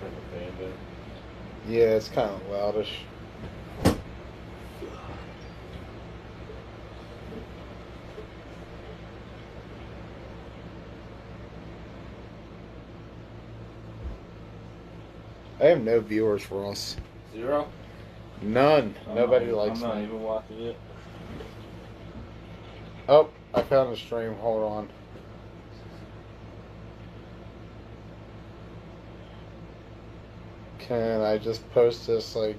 Turn the fan down. Yeah, it's kind of loudish. I have no viewers for us. 0? None. Nobody likes I'm not me. even watching it. Oh, I found the stream. Hold on. Can I just post this like...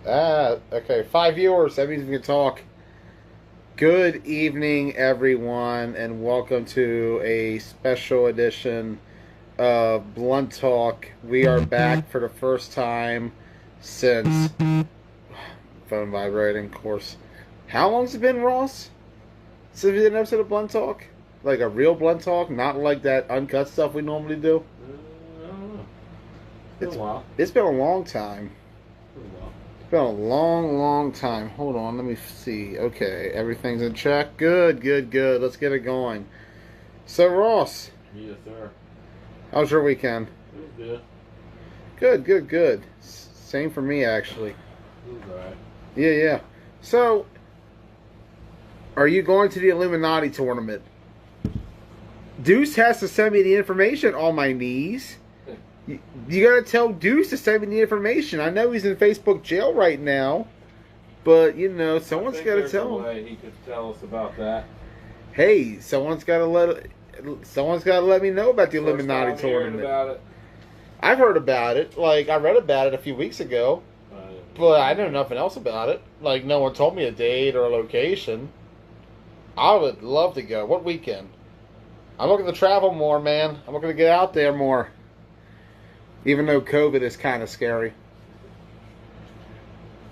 okay. 5 viewers. That means we can talk. Good evening, everyone, and welcome to a special edition of Blunt Talk. We are back for the first time since... Phone vibrating, of course. How long's it been, Ross? Since we did an episode of Blunt Talk? Like a real Blunt Talk? Not like that uncut stuff we normally do? I don't know. It's been a while. It's been a long time. It's Been a long, long time. Hold on, let me see. Okay, everything's in check. Good. Let's get it going. So, Ross, Yes, sir. how was your weekend? It was good. Good. Same for me, actually. It was alright. Yeah. So, are you going to the Illuminati tournament? Deuce has to send me the information on my knees. You gotta tell Deuce to send me the information. I know he's in Facebook jail right now, but someone's gotta tell him. Way he could tell us about that. Hey, someone's gotta let me know about the Illuminati First time hearing tournament. about it. I've heard about it. Like I read about it a few weeks ago, but I know nothing else about it. Like no one told me a date or a location. I would love to go. What weekend? I'm looking to travel more, man. I'm looking to get out there more. Even though COVID is kind of scary.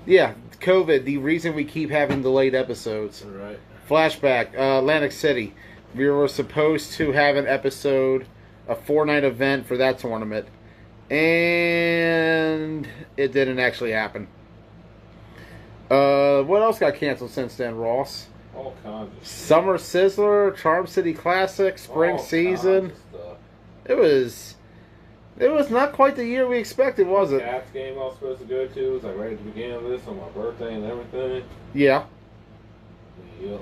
Yeah, COVID, the reason we keep having delayed episodes. Right. Flashback, Atlantic City. We were supposed to have an episode, a 4-night event for that tournament. And it didn't actually happen. What else got canceled since then, Ross? All kinds of Summer Sizzler, Charm City Classic, Spring all Season. kinds of stuff. It was not quite the year we expected, was it? Cats game I was supposed to go to was like right at the beginning of this on my birthday and everything. Yeah. Yep.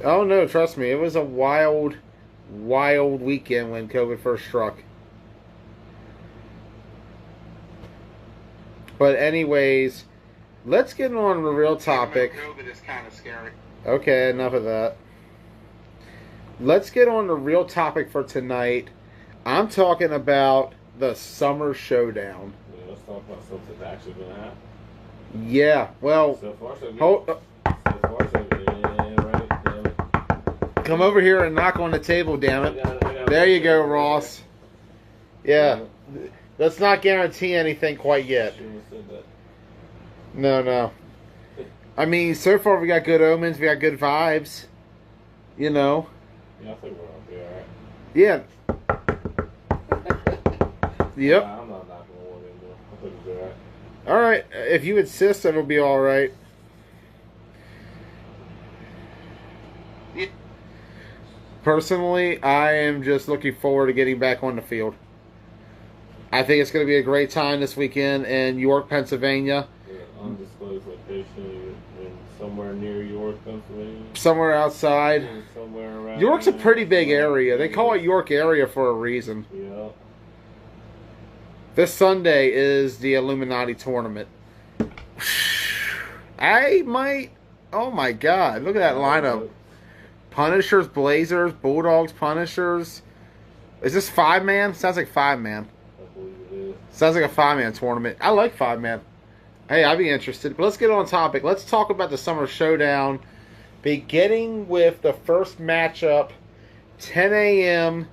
Oh no, trust me, it was a wild weekend when COVID first struck. But anyways, let's get on the real topic. COVID is kind of scary. Okay, enough of that. Let's get on the real topic for tonight. I'm talking about the Summer Showdown. Yeah, let's talk about something that's actually going to happen. Yeah, well, So far, so good. hold, So far, so good. Yeah, right. Damn it. come over here and knock on the table, damn it. There you go, Ross. Yeah, let's not guarantee anything quite yet. Shouldn't have said that. No. I mean, so far we got good omens, we got good vibes. You know. Yeah, I think we're up there, alright. Yeah. Yep. Nah, I'm not knocking on wood anymore. I think it's alright. All right. If you insist, it'll be all right. Personally, I am just looking forward to getting back on the field. I think it's going to be a great time this weekend in York, Pennsylvania. Yeah, undisclosed location in somewhere near York, Pennsylvania. Somewhere outside. Somewhere around. York's a pretty big area. They call it York area for a reason. Yeah. This Sunday is the Illuminati tournament. I might... Oh my God. Look at that lineup. Punishers, Blazers, Bulldogs, Punishers. Is this 5-man? Sounds like 5-man. I believe it is. Sounds like a 5-man tournament. I like 5-man. Hey, I'd be interested. But let's get on topic. Let's talk about the Summer Showdown. Beginning with the first matchup, 10 a.m.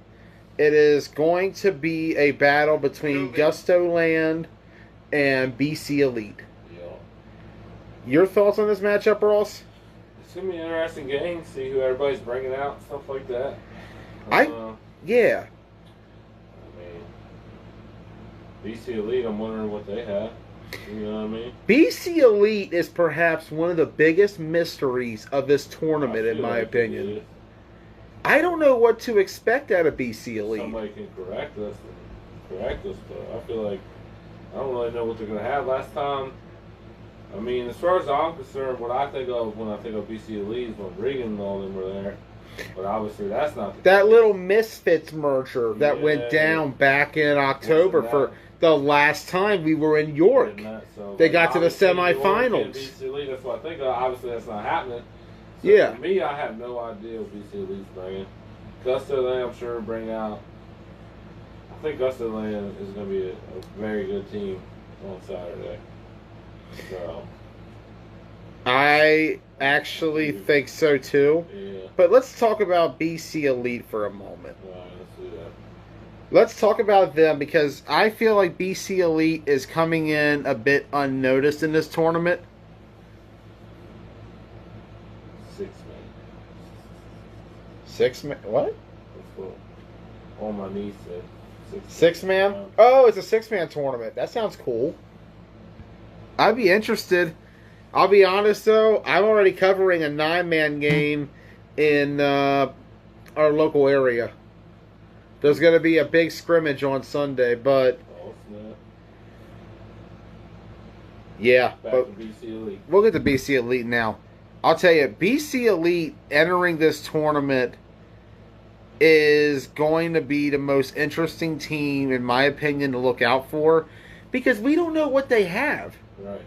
It is going to be a battle between Gusto Land and BC Elite. Yeah. Your thoughts on this matchup, Ross? It's going to be an interesting game. See who everybody's bringing out, stuff like that. Yeah. I mean, BC Elite, I'm wondering what they have. You know what I mean? BC Elite is perhaps one of the biggest mysteries of this tournament, in my It opinion. is. I don't know what to expect out of BC Elite. Somebody can correct us. correct us, but I feel like I don't really know what they're gonna have. Last time, I mean, as far as I'm concerned, what I think of when I think of BC Elite is when Regan and all them were there. But obviously, that's not the That little Misfits merger that went Yeah. down back in October Wasn't for the last time we were in York. So, They like, got to the obviously, York semifinals. and BC Elite, that's what I think of. Obviously, that's not happening. So Yeah. For me, I have no idea what BC Elite's bringing. Gusto Land, I'm sure, bring out. I think Gusto Land is going to be a very good team on Saturday. So, I actually think so too. yeah. But let's talk about BC Elite for a moment. All right, let's do that. Let's talk about them because I feel like BC Elite is coming in a bit unnoticed in this tournament. 6 man. 6 man? What? That's what all my niece said. 6 man? Oh, it's a 6-man tournament. That sounds cool. I'd be interested. I'll be honest though, I'm already covering a 9-man game in our local area. There's going to be a big scrimmage on Sunday, but Oh, snap. yeah. Back But to BC Elite. we'll get to BC Elite now. I'll tell you, BC Elite entering this tournament is going to be the most interesting team, in my opinion, to look out for because we don't know what they have. Right.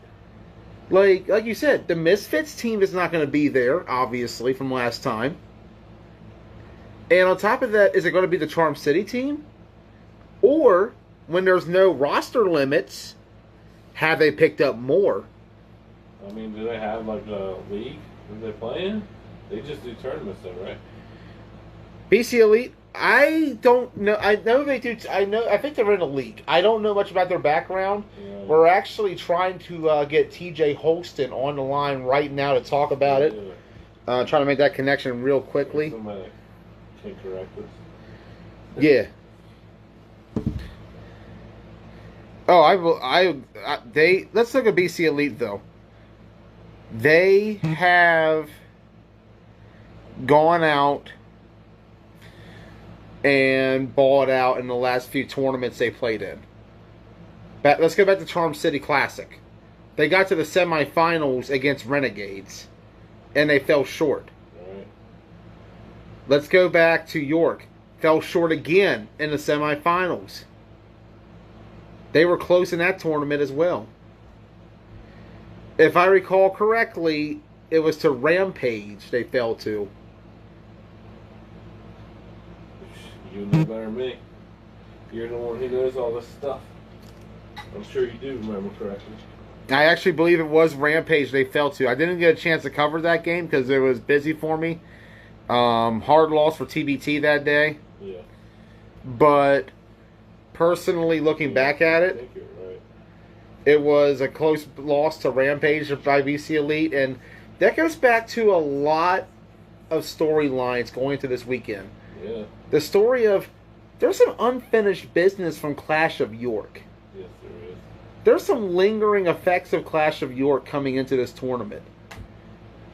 Like you said, the Misfits team is not going to be there, obviously, from last time. And on top of that, is it going to be the Charm City team? Or, when there's no roster limits, have they picked up more? I mean, do they have like a league that they're playing? They just do tournaments, though, right? BC Elite, I don't know. I know they do. I think they're in a league. I don't know much about their background. Yeah. We're actually trying to get TJ Holston on the line right now to talk about it. Yeah. Trying to make that connection real quickly. Somebody can correct us. Yeah. Oh, I will. They let's look at BC Elite though. They have gone out and balled out in the last few tournaments they played in. Let's go back to Charm City Classic. They got to the semifinals against Renegades, and they fell short. Right. Let's go back to York. Fell short again in the semifinals. They were close in that tournament as well. If I recall correctly, it was to Rampage they fell to. You know better than me. You're the one who knows all this stuff. I'm sure you do remember correctly. I actually believe it was Rampage they fell to. I didn't get a chance to cover that game because it was busy for me. Hard loss for TBT that day. Yeah. But personally, looking back at I it, think you're right. it was a close loss to Rampage by BC Elite. And that goes back to a lot of storylines going into this weekend. Yeah. The story of there's some unfinished business from Clash of York. Yes, there is. There's some lingering effects of Clash of York coming into this tournament.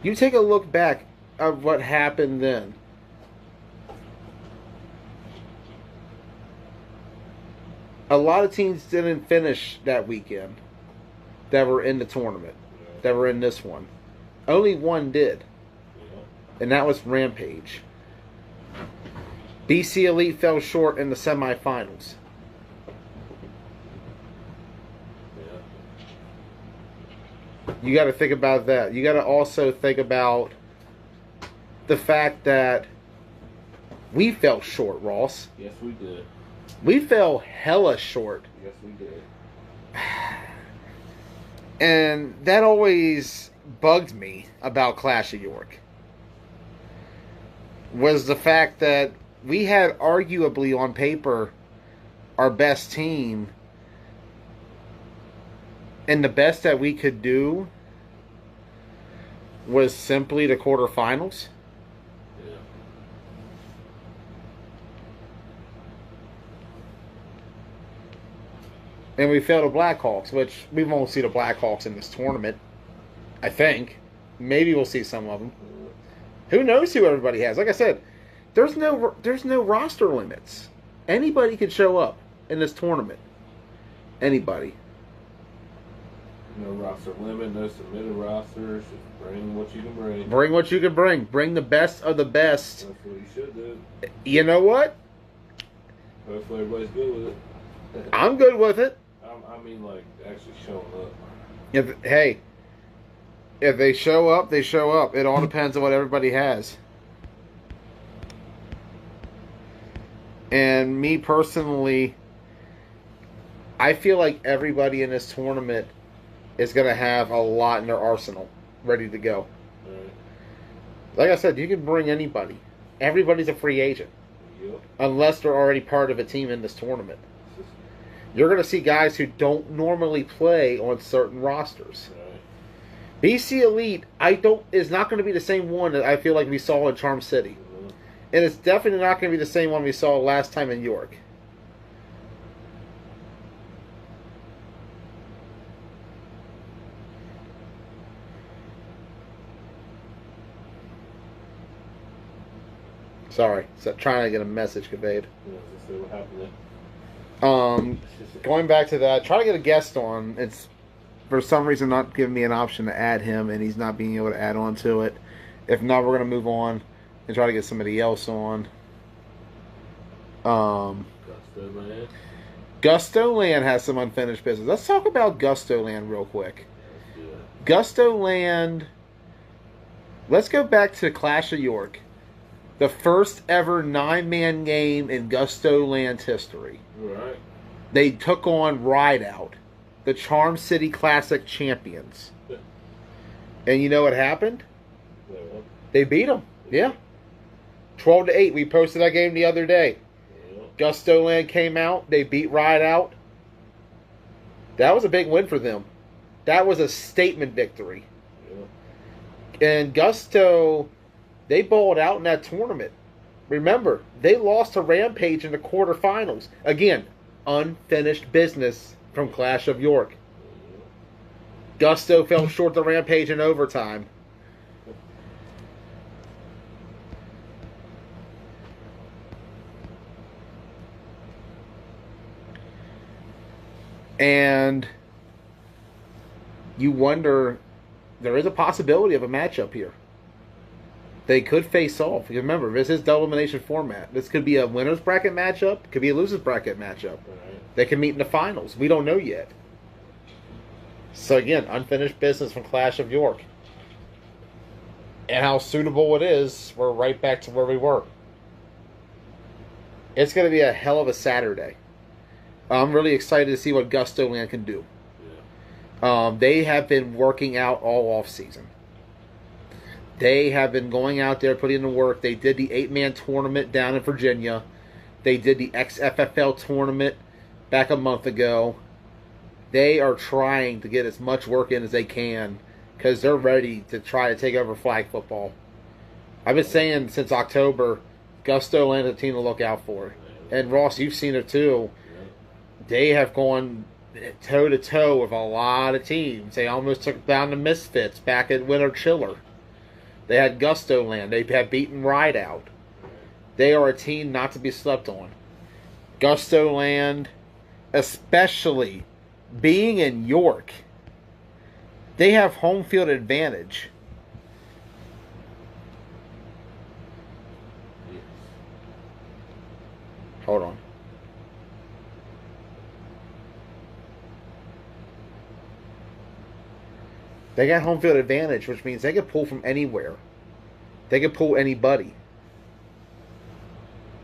You take a look back of what happened then. A lot of teams didn't finish that weekend that were in the tournament, Yeah. that were in this one. Only one did, Yeah. and that was Rampage. BC Elite fell short in the semifinals. Yeah. You got to think about that. You got to also think about the fact that we fell short, Ross. Yes, we did. We fell hella short. Yes, we did. And that always bugged me about Clash of York. Was the fact that we had arguably on paper our best team, and the best that we could do was simply the quarterfinals. Yeah. And we fell to Blackhawks, which we won't see the Blackhawks in this tournament. I think. Maybe we'll see some of them. Who knows who everybody has? Like I said, there's no roster limits. Anybody could show up. in this tournament? Anybody. No roster limit, no submitted rosters. Just bring what you can bring. Bring what you can bring. Bring the best of the best. That's what you should do. You know what? Hopefully everybody's good with it. I'm good with it. I mean, like, actually showing up. If they show up, they show up. It all depends on what everybody has. And me personally, I feel like everybody in this tournament is going to have a lot in their arsenal ready to go. Right. Like I said, you can bring anybody. Everybody's a free agent. Yep. Unless they're already part of a team in this tournament. You're going to see guys who don't normally play on certain rosters. Right. BC Elite, is not going to be the same one that I feel like we saw in Charm City. Mm-hmm. And it's definitely not going to be the same one we saw last time in York. Sorry, trying to get a message conveyed. Yeah, just see what happened there. Going back to that, try to get a guest on. It's for some reason not giving me an option to add him, and he's not being able to add on to it. If not, we're going to move on and try to get somebody else on. Gusto Land has some unfinished business. Let's talk about Gusto Land real quick. Gusto Land. Let's go back to Clash of York. The first ever 9-man game in Gusto Land's history. Right. They took on Rideout, the Charm City Classic champions. And you know what happened? Yeah. They beat them. Yeah. 12-8. We posted that game the other day. Yeah. Gusto Land came out. They beat Rideout. That was a big win for them. That was a statement victory. Yeah. And Gusto, they balled out in that tournament. Remember, they lost to Rampage in the quarterfinals. Again, unfinished business from Clash of York. Gusto fell short to Rampage in overtime. And you wonder, there is a possibility of a matchup here. They could face off. Remember, this is double elimination format. This could be a winner's bracket matchup. Could be a loser's bracket matchup. Right. They can meet in the finals. We don't know yet. So again, unfinished business from Clash of York. And how suitable it is, we're right back to where we were. It's going to be a hell of a Saturday. I'm really excited to see what Gusto Land can do. Yeah. They have been working out all off season. They have been going out there, putting in the work. They did the 8-man tournament down in Virginia. They did the XFFL tournament back a month ago. They are trying to get as much work in as they can because they're ready to try to take over flag football. I've been saying since October, Gusto Land is a team to look out for. And Ross, you've seen it too. They have gone toe-to-toe with a lot of teams. They almost took down the Misfits back at Winter Chiller. They had Gusto Land. They have beaten Rideout. They are a team not to be slept on. Gusto Land, especially being in York, they have home field advantage. Yes. Hold on. They got home field advantage, which means they can pull from anywhere. They can pull anybody.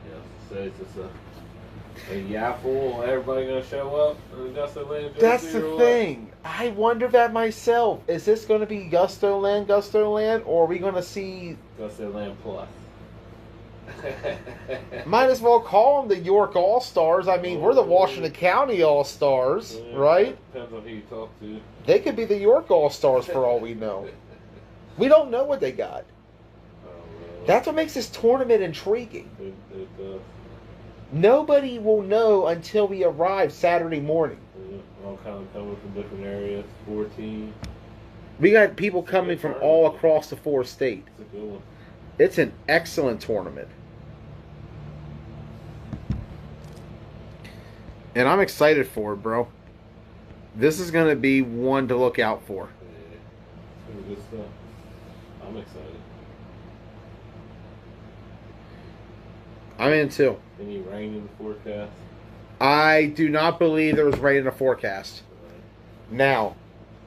Yeah, so it's just a yaffle. Everybody gonna show up in Gusto Land? That's the thing. I wonder that myself. Is this going to be Gusto Land, or are we going to see... Gusto Land Plus. Might as well call them the York All-Stars. I mean, we're the Washington County All-Stars, Yeah, right? Depends on who you talk to. They could be the York All-Stars for all we know. We don't know what they got. That's what makes this tournament intriguing. Nobody will know until we arrive Saturday morning. All kind of coming from different areas. 14. We got people coming from all across the 4 state. It's a good one. It's an excellent tournament. And I'm excited for it, bro. This is going to be one to look out for. Yeah, it's gonna be good stuff. I'm excited. I'm in too. Any rain in the forecast? I do not believe there was rain in the forecast. Now,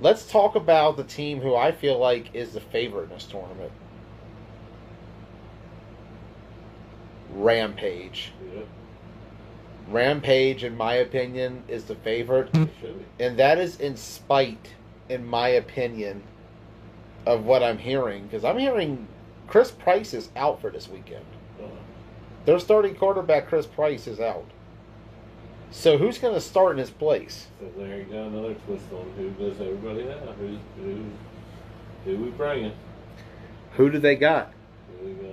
let's talk about the team who I feel like is the favorite in this tournament. Rampage. Yep. Rampage, in my opinion, is the favorite. It should be. And that is in spite, in my opinion, of what I'm hearing. Because I'm hearing Chris Price is out for this weekend. Their starting quarterback, Chris Price, is out. So who's going to start in his place? So there you go, another twist on who does everybody have. Who we bringing? Who do they got? Who we got?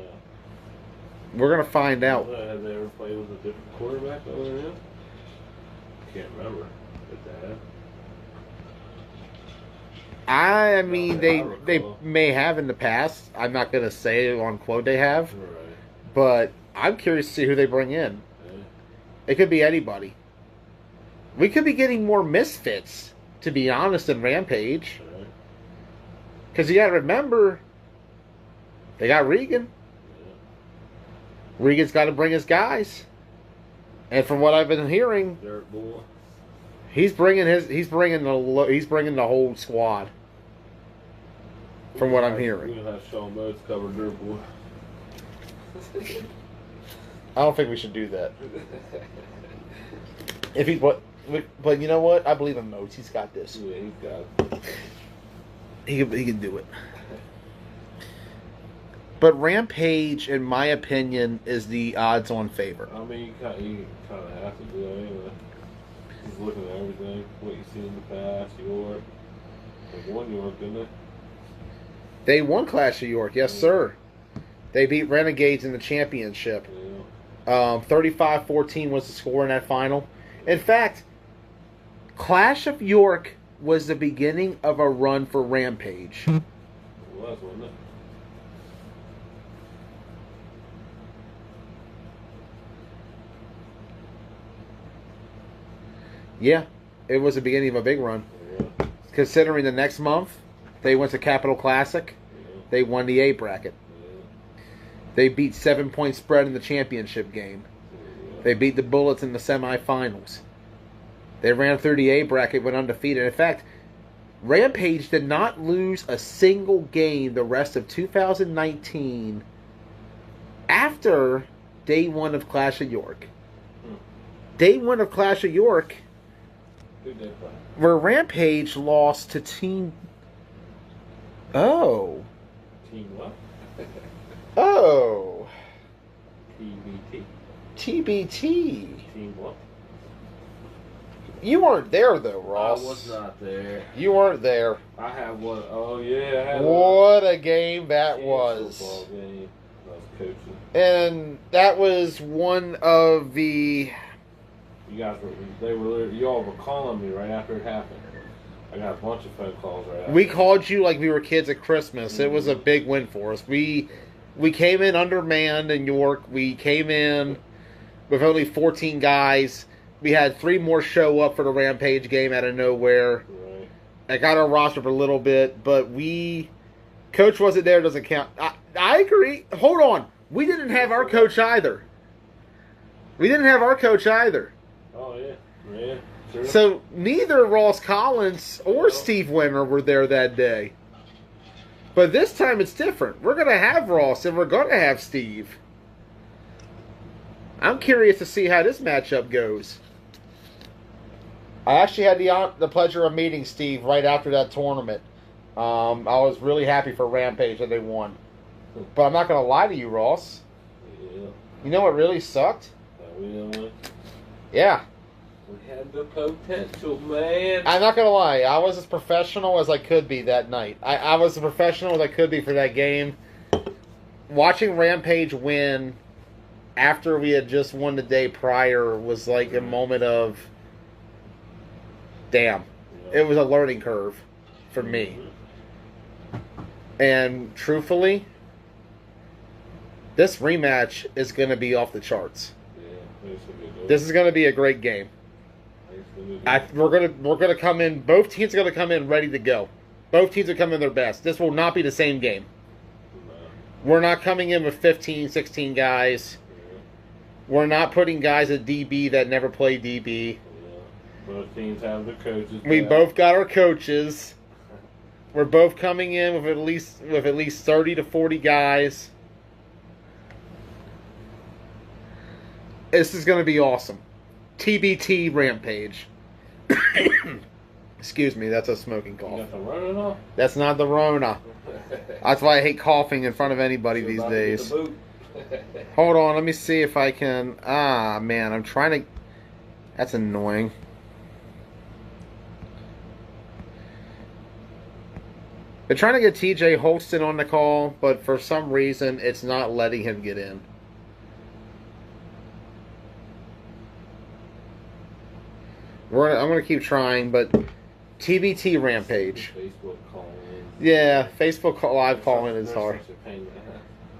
We're going to find out. Have they ever played with a different quarterback other than him? Can't remember if they have. I mean, Not that they I recall. they may have in the past. I'm not going to say on quote they have, Right. but I'm curious to see who they bring in. Yeah. It could be anybody. We could be getting more misfits, to be honest, in Rampage. Right. Because you got to remember, they got Regan. Yeah. Regan's got to bring his guys. And from what I've been hearing, Dirt boy. he's bringing the whole squad. From what I'm hearing, We're gonna have Sean Modes cover Dirt boy. I don't think we should do that. If he but you know what? I believe in Moats. He's got this. Yeah, he's got it. He can do it. But Rampage, in my opinion, is the odds-on favorite. I mean, you kind of have to do that anyway. Just looking at everything, what you see in the past, York. They won York, didn't they? They won Clash of York, yes, sir. They beat Renegades in the championship. Yeah. 35-14 was the score in that final. In fact, Clash of York was the beginning of a run for Rampage. It was, wasn't it? Yeah, it was the beginning of a big run. Yeah. Considering the next month, they went to Capital Classic. Yeah. They won the A bracket. Yeah. They beat 7-point spread in the championship game. Yeah. They beat the Bullets in the semifinals. They ran through the A bracket, went undefeated. In fact, Rampage did not lose a single game the rest of 2019 after day one of Clash of York. Day one of Clash of York, Who did play? where Rampage lost to Team... Oh. Team what? Oh. TBT. TBT. Team what? You weren't there, though, Ross. I was not there. You weren't there. I have one. Oh yeah, I had What a game that a was. football game. I was coaching. And that was one of the... You guys y'all were calling me right after it happened. I got a bunch of phone calls right after. We called you like we were kids at Christmas. It was a big win for us. We came in undermanned in York. We came in with only 14 guys. We had 3 more show up for the Rampage game out of nowhere. Right. I got our roster for a little bit, but Coach wasn't there, doesn't count. I agree. Hold on. We didn't have our coach either. Oh yeah. Yeah. Sure. So neither Ross Collins or Steve Wimmer were there that day. But this time it's different. We're going to have Ross and we're going to have Steve. I'm curious to see how this matchup goes. I actually had the pleasure of meeting Steve right after that tournament. I was really happy for Rampage that they won. But I'm not going to lie to you, Ross. Yeah. You know what really sucked? We didn't win. Yeah. We had the potential, man. I'm not going to lie. I was as professional as I could be that night. I was as professional as I could be for that game. Watching Rampage win after we had just won the day prior was like a moment of, damn. It was a learning curve for me. And truthfully, this rematch is going to be off the charts. Yeah, this will be good. This is going to be a great game. We're gonna come in. Both teams are gonna come in ready to go. Both teams are coming their best. This will not be the same game. We're not coming in with 15, 16 guys. We're not putting guys at DB that never played DB. Both teams have their coaches. We both got our coaches. We're both coming in with at least 30 to 40 guys. This is going to be awesome. TBT Rampage. Excuse me, that's a smoking cough. You got the Rona? That's not the Rona. That's why I hate coughing in front of anybody these days. Hold on, let me see if I can. Ah, man, I'm trying to. That's annoying. They're trying to get TJ Holston on the call, but for some reason, it's not letting him get in. I'm going to keep trying, but TBT Rampage. Facebook calling. Yeah, Facebook live calling is hard.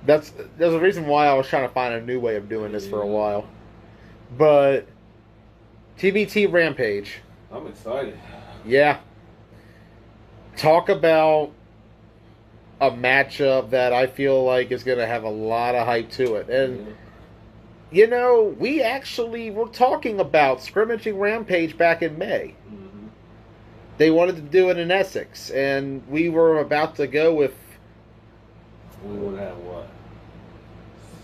There's a reason why I was trying to find a new way of doing this for a while. But TBT Rampage. I'm excited. Yeah. Talk about a matchup that I feel like is going to have a lot of hype to it. And, you know, we actually were talking about scrimmaging Rampage back in May. Mm-hmm. They wanted to do it in Essex, and we were about to go with... We would have what?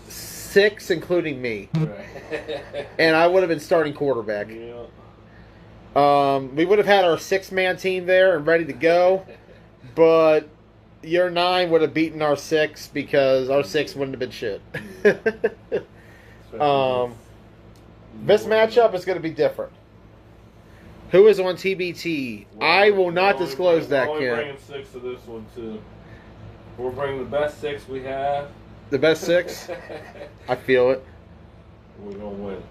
6, including me. Right. And I would have been starting quarterback. Yeah. We would have had our 6-man team there and ready to go, but your 9 would have beaten our 6 because our 6 wouldn't have been shit. This matchup is going to be different. Who is on TBT? Well, I will not disclose that, Ken. Ken. We're bringing 6 to this one, too. We're bringing the best 6 we have. The best 6? I feel it. We're going to win.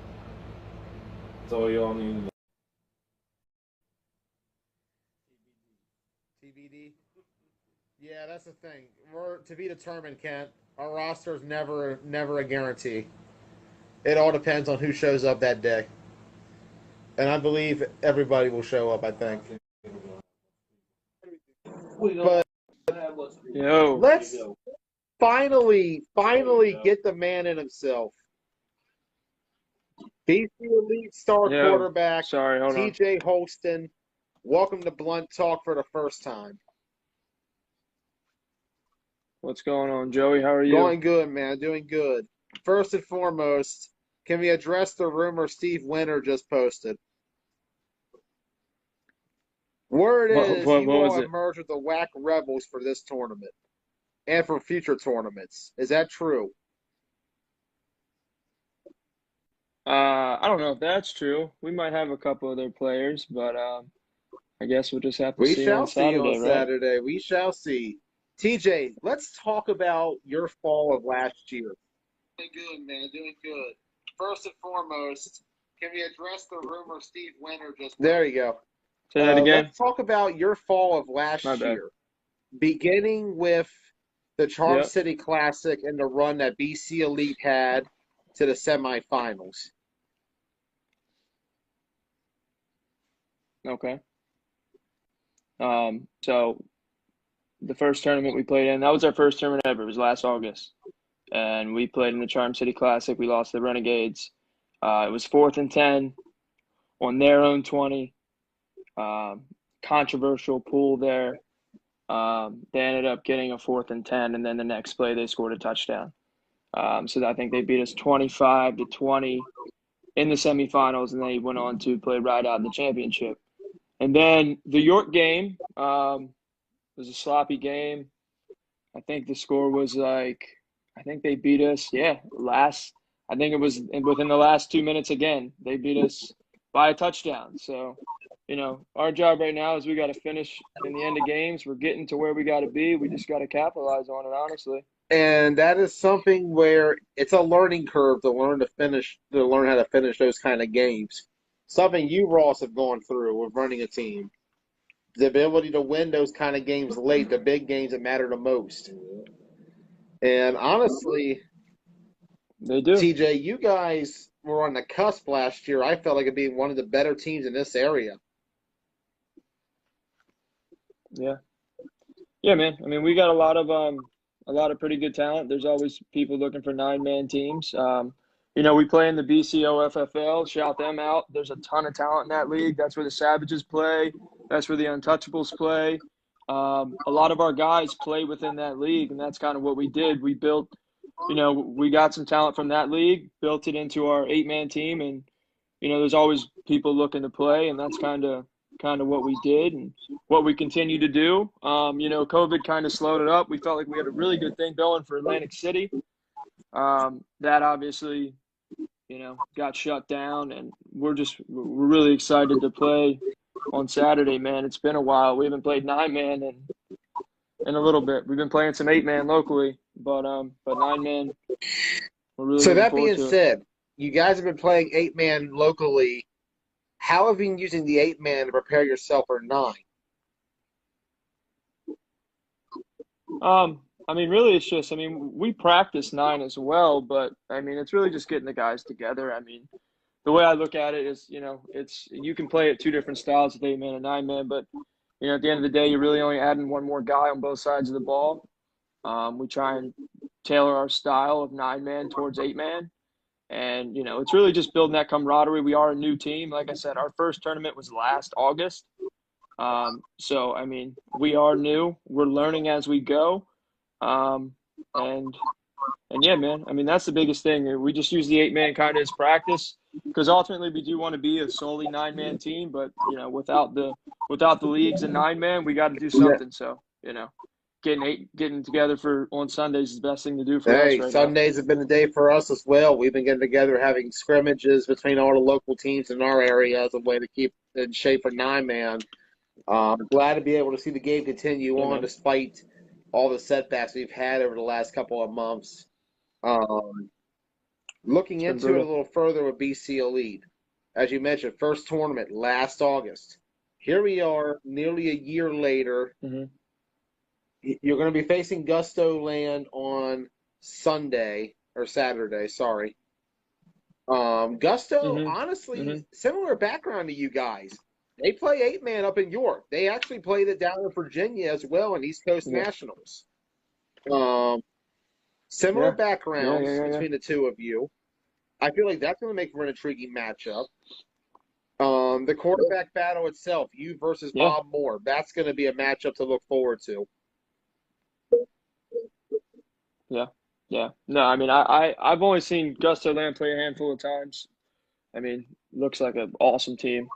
That's all y'all need to know. TBD? Yeah, that's the thing. We're to be determined, Kent. Our roster is never a guarantee. It all depends on who shows up that day. And I believe everybody will show up, I think. But let's finally get the man in himself. BC Elite star quarterback, TJ Holston. Welcome to Blunt Talk for the first time. What's going on, Joey? How are you? Going good, man. Doing good. First and foremost, can we address the rumor Steve Winter just posted? Word is you will emerge with the WAC Rebels for this tournament and for future tournaments. Is that true? I don't know if that's true. We might have a couple of their players, but I guess we'll just have to see on Saturday, right? Saturday. We shall see. TJ, let's talk about your fall of last year. Doing good, man. Doing good. First and foremost, can we address the rumor Steve Winter just... There you go. Say that again. Let's talk about your fall of last year. Beginning with the Charm City Classic and the run that BC Elite had to the semifinals. Okay. So the first tournament we played in, that was our first tournament ever. It was last August. And we played in the Charm City Classic. We lost to the Renegades. It was 4th and 10 on their own 20. Controversial pool there. They ended up getting a 4th and 10, and then the next play they scored a touchdown. So I think they beat us 25-20 in the semifinals, and they went on to play right out in the championship. And then the York game was a sloppy game. I think the score was I think they beat us, I think it was within the last 2 minutes again. They beat us by a touchdown. So, you know, our job right now is we got to finish in the end of games. We're getting to where we got to be. We just got to capitalize on it, honestly. And that is something where it's a learning curve to learn how to finish those kind of games. Something you, Ross, have gone through with running a team. The ability to win those kind of games late, the big games that matter the most. And honestly, they do. TJ, you guys were on the cusp last year, I felt like it being one of the better teams in this area. Yeah. Yeah, man. I mean, we got a lot of pretty good talent. There's always people looking for 9-man teams. We play in the BCOFFL. Shout them out. There's a ton of talent in that league. That's where the Savages play. That's where the Untouchables play. A lot of our guys play within that league, and that's kind of what we did. We built, we got some talent from that league, built it into our 8-man team, and there's always people looking to play, and that's kind of what we did and what we continue to do. COVID kind of slowed it up. We felt like we had a really good thing going for Atlantic City. That obviously, got shut down, and we're really excited to play on Saturday, man. It's been a while. We haven't played 9-man in a little bit. We've been playing some 8-man locally, but 9-man, we're really So looking that forward being to it. said, you guys have been playing 8-man locally. How have you been using the 8-man to prepare yourself for 9? Really, it's just, we practice 9 as well, but it's really just getting the guys together. The way I look at it is, you can play at 2 different styles with 8-man and 9-man, but at the end of the day, you're really only adding one more guy on both sides of the ball. We try and tailor our style of 9-man towards 8-man. And, it's really just building that camaraderie. We are a new team. Like I said, our first tournament was last August. We are new. We're learning as we go. And yeah, man, that's the biggest thing. We just use the 8-man kind of as practice because ultimately we do want to be a solely 9-man team. But, without the leagues and 9-man, we got to do something. So, getting together on Sundays is the best thing to do for us Hey, right now. Sundays have been a day for us as well. We've been getting together, having scrimmages between all the local teams in our area as a way to keep in shape for 9-man. Glad to be able to see the game continue on despite all the setbacks we've had over the last couple of months. Looking into it a little further with BC Elite, as you mentioned, first tournament last August. Here we are, nearly a year later. Mm-hmm. You're going to be facing Gusto Land on Saturday, sorry. Gusto, honestly, similar background to you guys. They play 8-man up in York. They actually played it down in Virginia as well in East Coast Nationals. Similar backgrounds between the two of you. I feel like that's going to make for an intriguing matchup. The quarterback battle itself, you versus Bob Moore, that's going to be a matchup to look forward to. Yeah. No, I've only seen Gusto Land play a handful of times. Looks like an awesome team.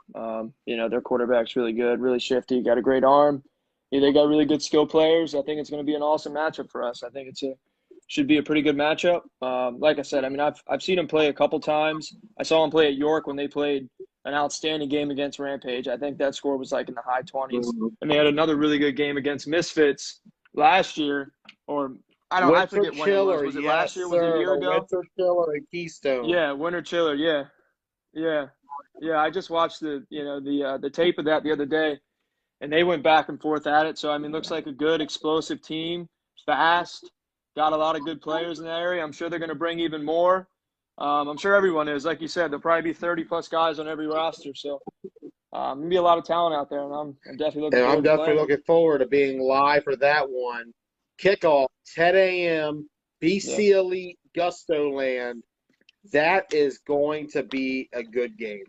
Their quarterback's really good, really shifty, got a great arm. They got really good skill players. I think it's going to be an awesome matchup for us. I think should be a pretty good matchup. Like I said, I've seen them play a couple times. I saw them play at York when they played an outstanding game against Rampage. I think that score was like in the high 20s. And they had another really good game against Misfits last year, or I forget when it was. Was it last year? Was it a year ago? Winter Chiller and Keystone. Yeah, Winter Chiller. Yeah. I just watched the tape of that the other day, and they went back and forth at it. So looks like a good explosive team, fast, got a lot of good players in that area. I'm sure they're going to bring even more. I'm sure everyone is. Like you said, there'll probably be 30+ guys on every roster. So going to be a lot of talent out there, and I'm definitely looking forward to being live for that one. Kickoff 10 a.m. BC Elite Gusto Land. That is going to be a good game.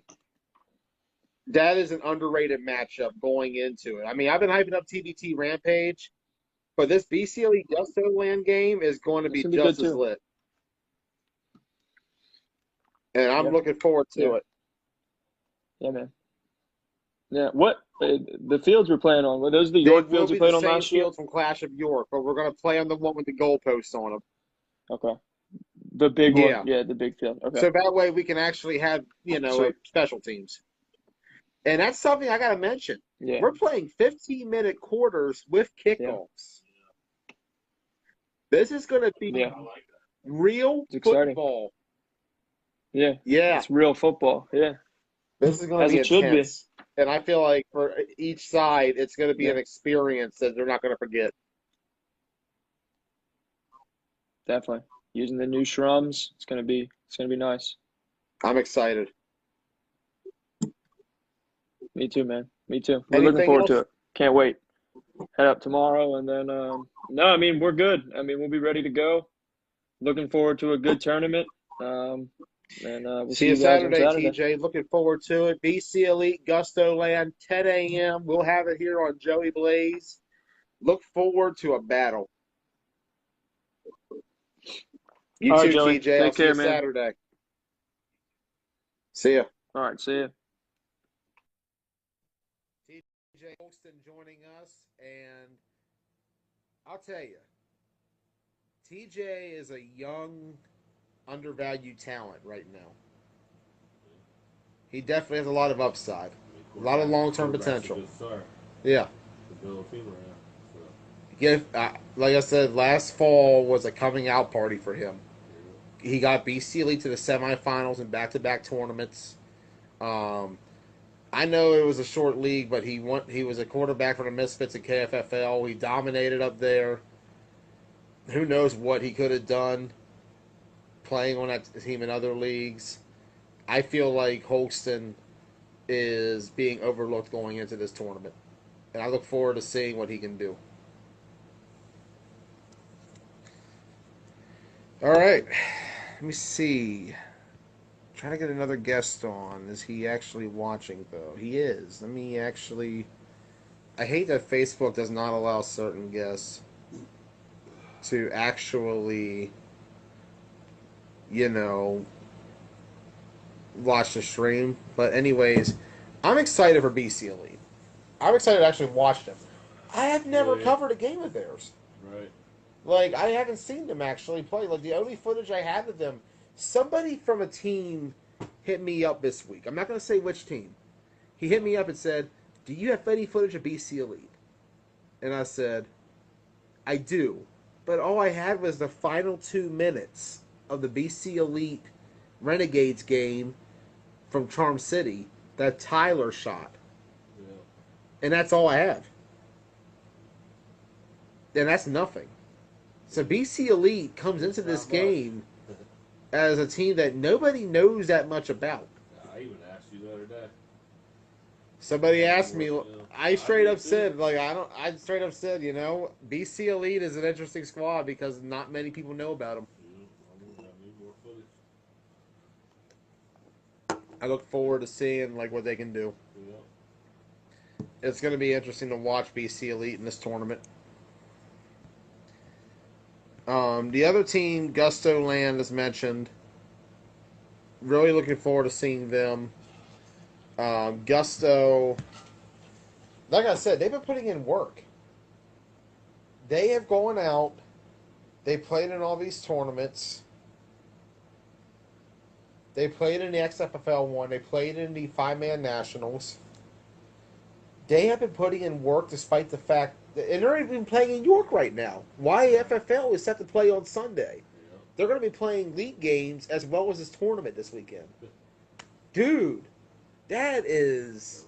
That is an underrated matchup going into it. I've been hyping up TBT Rampage, but this BC Elite Gusto Land game is going to be just as lit. And I'm looking forward to it. Yeah, man. Yeah, what the fields we're playing on? Were those the York fields we played on last year? Fields from Clash of York, but we're going to play on the one with the goalposts on them. Okay. The big one. Yeah, the big field. Okay. So that way we can actually have, special teams. And that's something I got to mention. Yeah. We're playing 15-minute quarters with kickoffs. Yeah. This is going to be real football. Yeah. It's real football. Yeah. This is going to be intense. And I feel like for each side, it's going to be an experience that they're not going to forget. Definitely. Using the new shrums, it's going to be nice. I'm excited. Me too, man. Me too. We're looking Anything forward to else? it. Can't wait. Head up tomorrow, and then no, I mean we're good. I mean we'll be ready to go. Looking forward to a good tournament. And we'll See see you you guys on Saturday, Saturday. TJ. Looking forward to it. BC Elite, Gusto Land, 10 a.m. We'll have it here on Joey Blaze. Look forward to a battle. You All right, too, Joey. TJ. I'll Take see you care, man. Saturday. See ya. All right, see ya. TJ Holston joining us, and I'll tell you, TJ is a young, undervalued talent right now. He definitely has a lot of upside, a lot of long-term potential. Yeah. Yeah, like I said, last fall was a coming out party for him. He got BC Elite to the semifinals in back-to-back tournaments. I know it was a short league, but he was a quarterback for the Misfits at KFFL. He dominated up there. Who knows what he could have done playing on that team in other leagues. I feel like Holston is being overlooked going into this tournament, and I look forward to seeing what he can do. All right, let me see. Trying to get another guest on. Is he actually watching though? He is. Let me actually. I hate that Facebook does not allow certain guests to actually, watch the stream. But anyways, I'm excited for BC Elite. I'm excited to actually watch them. I have never covered a game of theirs. Right. Like, I haven't seen them actually play. Like, the only footage I had of them, somebody from a team hit me up this week. I'm not going to say which team. He hit me up and said, "Do you have any footage of BC Elite?" And I said, "I do." But all I had was the final 2 minutes of the BC Elite Renegades game from Charm City that Tyler shot. Yeah. And that's all I have. And that's nothing. So BC Elite comes into this game as a team that nobody knows that much about. I even asked you the other day. Somebody asked me, I straight up said, BC Elite is an interesting squad because not many people know about them. I look forward to seeing what they can do. It's going to be interesting to watch BC Elite in this tournament. The other team, Gusto Land, is mentioned. Really looking forward to seeing them. Gusto, like I said, they've been putting in work. They have gone out. They played in all these tournaments. They played in the XFFL one. They played in the 5-man nationals. They have been putting in work despite the fact that, and they're even playing in York right now. YFFL is set to play on Sunday. They're going to be playing league games as well as this tournament this weekend. Dude, that is.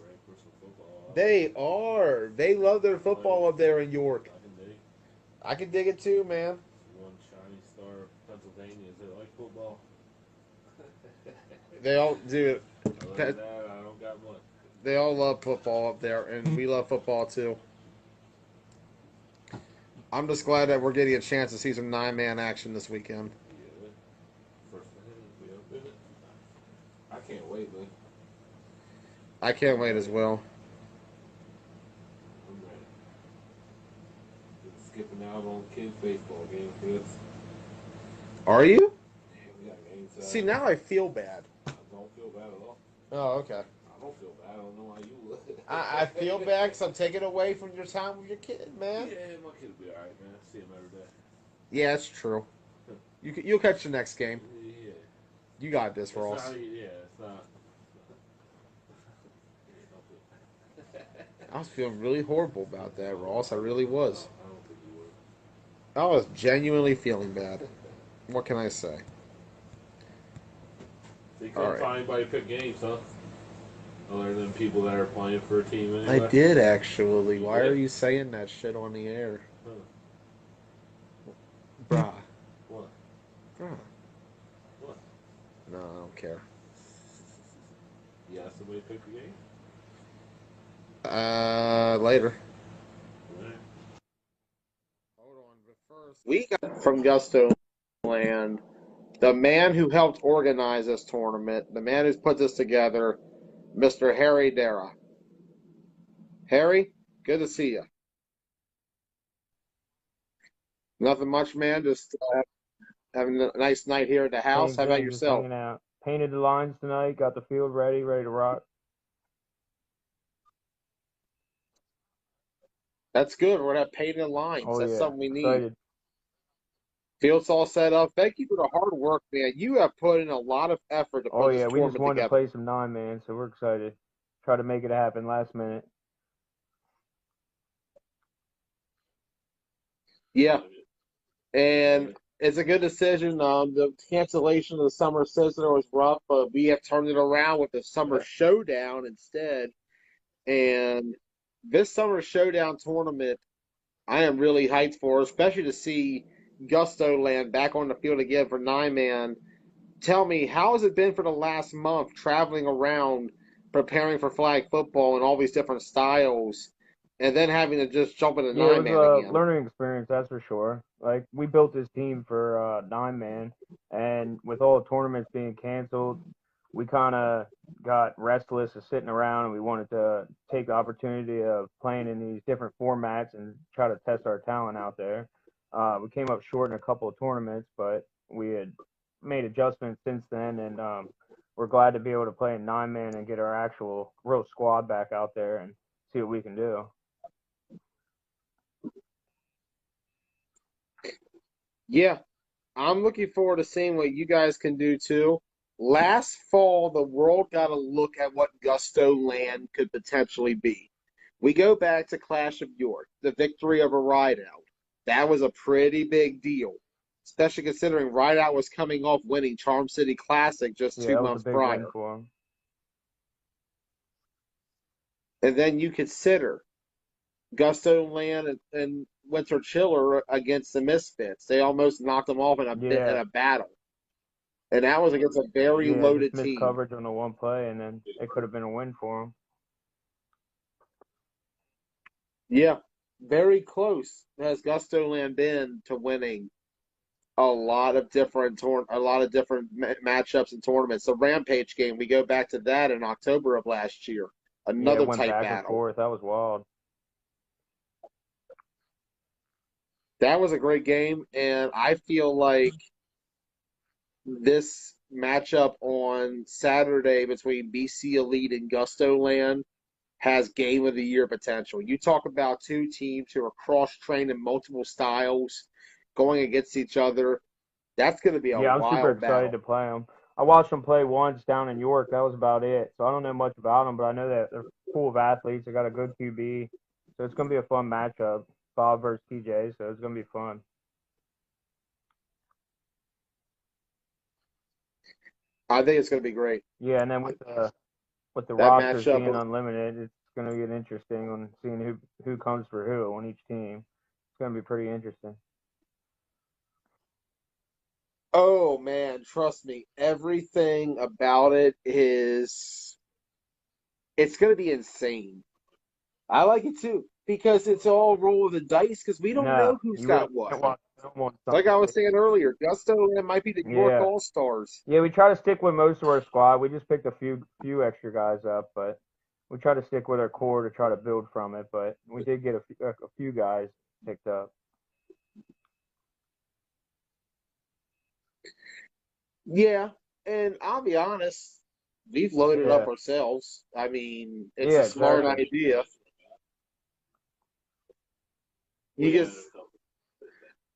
They are. They love their football up there in York. I can dig it too, man. One shiny star of Pennsylvania. Is it like football? They all do. Other than that, I don't got much. They all love football up there, and we love football too. I'm just glad that we're getting a chance to see some 9-man action this weekend. Yeah. First we open it. I can't wait, man. I can't wait as well. I'm ready. Just skipping out on kids' baseball games for this. Are you? Yeah, we got games. See, now I feel bad. I don't feel bad at all. Oh, okay. I don't feel bad. I don't know how you would. I feel bad because I'm taking away from your time with your kid, man. Yeah, my kid will be all right, man. I see him every day. Yeah, that's true. You'll catch the next game. Yeah. You got this, It's Ross. not, yeah, it's not. I was feeling really horrible about that, Ross. I really was. I don't think you would. I was genuinely feeling bad. What can I say? So you couldn't All right. find anybody to pick games, huh? Other than people that are playing for a team anyway? I did, actually. Why are you saying that shit on the air? Huh. Bruh. What? Bruh. What? No, I don't care. somebody pick the game? Later. Right. Hold on, but first we got from Gusto Land, the man who helped organize this tournament, the man who's put this together, Mr. Harry Dara. Harry, good to see you. Nothing much, man. Just having a nice night here at the house. Same How about thing, just yourself? hanging out. Painted the lines tonight, got the field ready to rock. That's good. We're gonna have painted lines. Oh That's yeah, something we need. excited. Field's all set up. Thank you for the hard work, man. You have put in a lot of effort to Oh put this yeah, we just tournament wanted to together. play some 9-man, so we're excited. Try to make it happen last minute. Yeah, and it's a good decision. The cancellation of the summer sizzler was rough, but we have turned it around with the summer showdown instead. And this summer showdown tournament, I am really hyped for, especially to see Gusto Land back on the field again for 9-man. Tell me, how has it been for the last month traveling around preparing for flag football and all these different styles, and then having to just jump into Yeah, it was 9-man a again? learning experience, that's for sure. Like we built this team for 9-man, and with all the tournaments being canceled, we kind of got restless of sitting around, and we wanted to take the opportunity of playing in these different formats and try to test our talent out there. We came up short in a couple of tournaments, but we had made adjustments since then, and we're glad to be able to play in 9-man and get our actual real squad back out there and see what we can do. Yeah, I'm looking forward to seeing what you guys can do too. Last fall, the world got a look at what Gusto Land could potentially be. We go back to Clash of York, the victory of a Rideout. That was a pretty big deal, especially considering Rideout was coming off winning Charm City Classic just Yeah, two that was a months big win prior. for him. And then you consider Gusto Land and Winter Chiller against the Misfits. They almost knocked them off in Yeah, a battle. And that was against a very yeah, just loaded missed team. coverage on the one play, and then it could have been a win for him. Yeah, very close has Gusto Land been to winning a lot of different matchups and tournaments. The Rampage game, we go back to that in October of last year. Yeah, it Another went tight back and battle. forth. That was wild. That was a great game, and I feel like this matchup on Saturday between BC Elite and Gusto Land has game of the year potential. You talk about two teams who are cross trained in multiple styles going against each other. That's going to be a Yeah, I'm super wild excited battle. to play them. I watched them play once down in York. That was about it. So I don't know much about them, but I know that they're full of athletes. They got a good QB. So it's going to be a fun matchup. Bob versus TJ. So it's going to be fun. I think it's going to be great. Yeah, and then with the That rosters matchup. being unlimited, it's going to get interesting on seeing who comes for who on each team. It's going to be pretty interesting. Oh man, trust me, everything about it is. It's going to be insane. I like it too because it's all roll of the dice because we don't know No, who's you got really what. can't watch film on Like I Sunday. was saying earlier, Gusto Land might be the York Yeah. All Stars. Yeah, we try to stick with most of our squad. We just picked a few extra guys up, but we try to stick with our core to try to build from it. But we did get a few guys picked up. Yeah, and I'll be honest, we've loaded up Yeah, ourselves. I mean, it's a yeah, smart exactly. idea. You just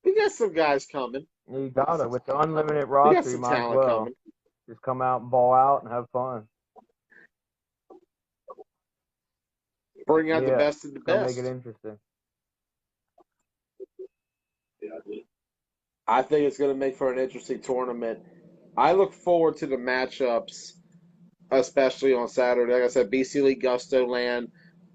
we got some guys coming. You got it with the unlimited We got roster. You some might as talent well coming. just come out and ball out and have fun. Bring out the Yeah, best of the it's gonna make it best. interesting. I think it's going to make for an interesting tournament. I look forward to the matchups, especially on Saturday. Like I said, BC League Gusto Land,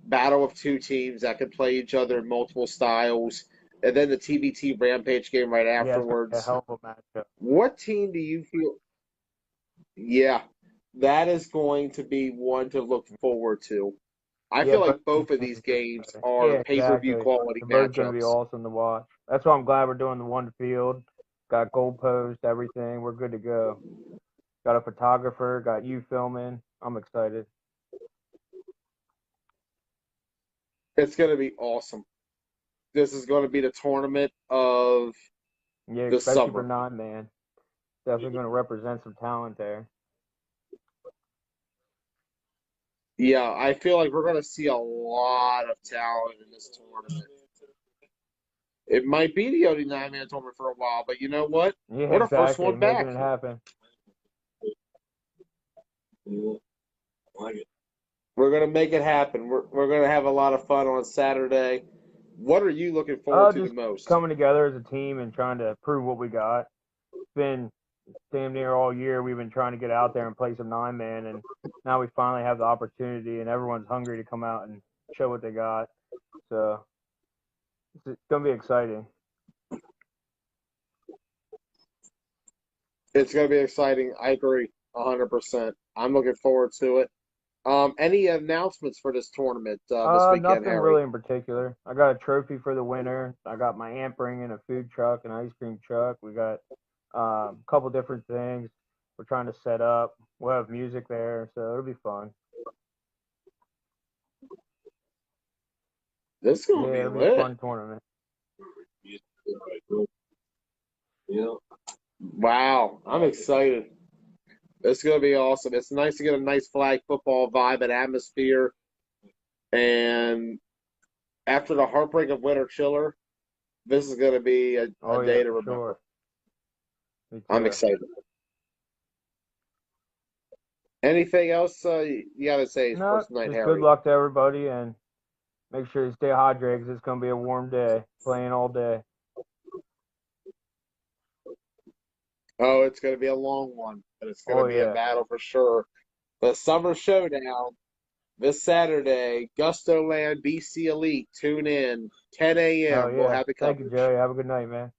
battle of two teams that can play each other in multiple styles, and then the TBT Rampage game right Yeah, it's gonna be a afterwards. hell of a matchup. What team do you feel? Yeah. that is going to be one to look forward to. I Yeah, feel like both of these games are yeah, pay-per-view exactly. quality They're both going to be matchups. awesome to watch. That's why I'm glad we're doing the one field. Got goalpost, everything. We're good to go. Got a photographer. Got you filming. I'm excited. It's going to be awesome. This is going to be the tournament of Yeah, the especially for summer. 9-man. Definitely going to represent some talent there. Yeah, I feel like we're going to see a lot of talent in this tournament. It might be the only 9-man tournament for a while, but you know what? Yeah, We're the first exactly. one Making back. it happen. We're going to make it happen. We're going to have a lot of fun on Saturday. What are you looking forward to the Just most? coming together as a team and trying to prove what we got. It's been damn near all year we've been trying to get out there and play some 9-man, and now we finally have the opportunity, and everyone's hungry to come out and show what they got. So it's going to be exciting. It's going to be exciting. I agree 100%. I'm looking forward to it. Any announcements for this tournament this weekend, Nothing Harry? really in particular. I got a trophy for the winner. I got my aunt bringing a food truck, an ice cream truck. We got a couple different things we're trying to set up. We'll have music there, so it'll be fun. This is going to Yeah, be it'll be a lit. fun tournament. Wow, I'm excited. This is going to be awesome. It's nice to get a nice flag football vibe and atmosphere. And after the heartbreak of Winter Chiller, this is going to be a day to remember. Sure. I'm excited. Anything else you got to say No, for tonight, just Harry? good luck to everybody, and make sure you stay hydrated because it's going to be a warm day, playing all day. Oh, it's going to be a long one, but it's going to be a battle for sure. The Summer Showdown this Saturday, Gusto Land, BC Elite. Tune in, 10 a.m. Oh, yeah. We'll have the coverage. Thank you, Joey. Have a good night, man.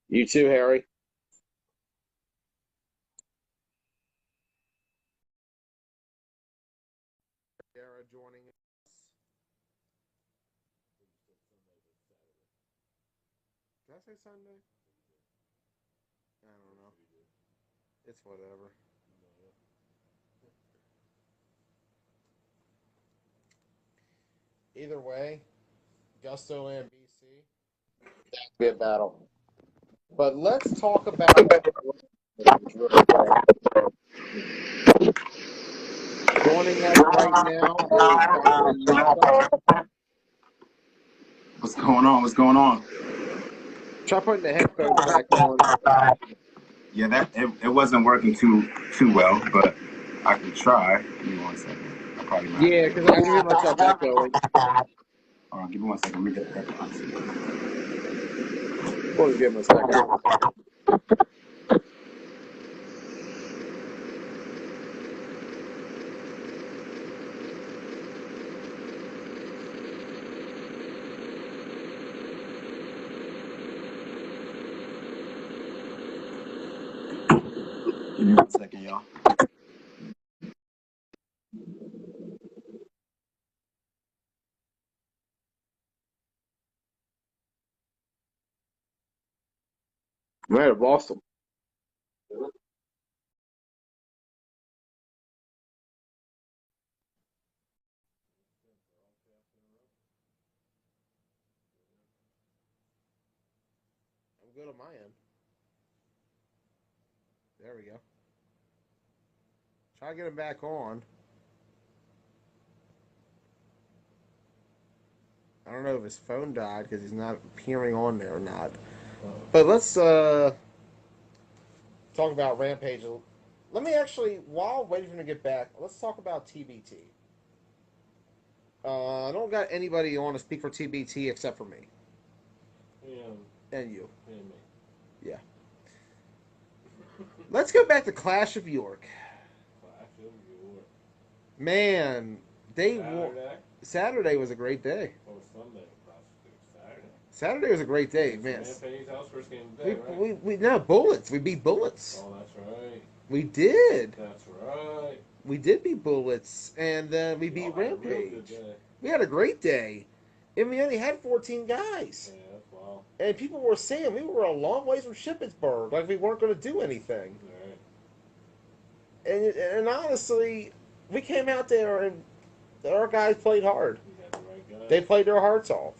You too, Harry. Sarah joining us. Did I say Sunday? I don't know. It's whatever. Either way, Gusto and BC, that'd be a battle. But let's talk about joining us right now is Dr. Yusa. What's going on? What's going on? Try putting the headphones back on. Yeah, it wasn't working too well, but I can try. Give me 1 second. I probably might. Yeah, because I can hear myself echoing. Hold on, give me 1 second. Let me get that. We'll just give him a second. Give me 1 second, y'all. Might have lost him. I'm good on my end. There we go. Try to get him back on. I don't know if his phone died because he's not appearing on there or not. But let's talk about Rampage. Let me actually, while waiting for him to get back, let's talk about TBT. I don't got anybody on to speak for TBT except for me. And you. And me. Yeah. Let's go back to Clash of York. Clash of York. Man, Saturday? Saturday was a great day. Or Sunday? Saturday. Saturday was a great day, man. Rampage, that was first game of the day, right? We no Bullets. We beat Bullets. Oh, that's right. We did. That's right. We did beat Bullets, and then we beat Y'all had a real good Rampage. day. We had a great day, and we only had 14 guys. Yeah, that's wild. And people were saying we were a long ways from Shippensburg, like we weren't going to do anything. Right. And honestly, we came out there and our guys played hard. You had the right guy. They played their hearts off.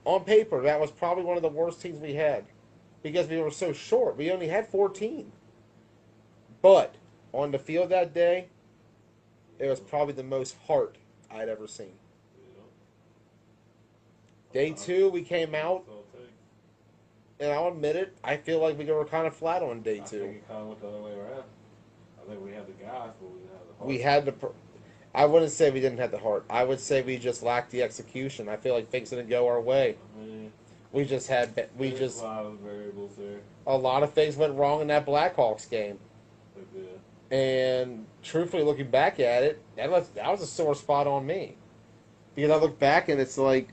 On paper, that was probably one of the worst teams we had because we were so short. We only had 14. But on the field that day, it was probably the most heart I'd ever seen. Day 2, we came out, and I'll admit it, I feel like we were kind of flat on day 2. I think it kind of went the other way around. I think we had the guys, but we didn't have the heart. We had the. I wouldn't say we didn't have the heart. I would say we just lacked the execution. I feel like things didn't go our way. I mean, We just had. there's a lot of variables there. A lot of things went wrong in that Blackhawks game. They did. And truthfully, looking back at it, that was a sore spot on me. Because I look back and it's like,